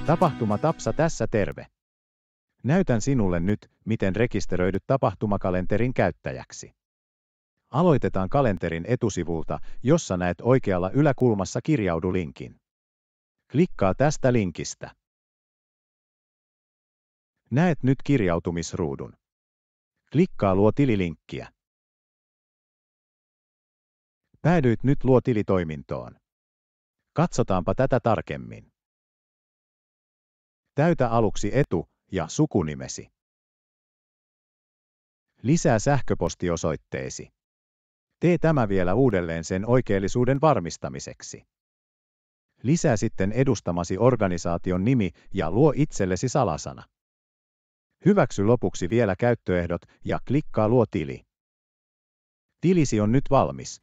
Tapahtuma Tapsa tässä terve. Näytän sinulle nyt, miten rekisteröidyt tapahtumakalenterin käyttäjäksi. Aloitetaan kalenterin etusivulta, jossa näet oikealla yläkulmassa kirjaudu-linkin. Klikkaa tästä linkistä. Näet nyt kirjautumisruudun. Klikkaa Luo tililinkkiä. Päädyit nyt Luo tilitoimintoon. Katsotaanpa tätä tarkemmin. Täytä aluksi etu- ja sukunimesi. Lisää sähköpostiosoitteesi. Tee tämä vielä uudelleen sen oikeellisuuden varmistamiseksi. Lisää sitten edustamasi organisaation nimi ja luo itsellesi salasana. Hyväksy lopuksi vielä käyttöehdot ja klikkaa Luo tili. Tilisi on nyt valmis.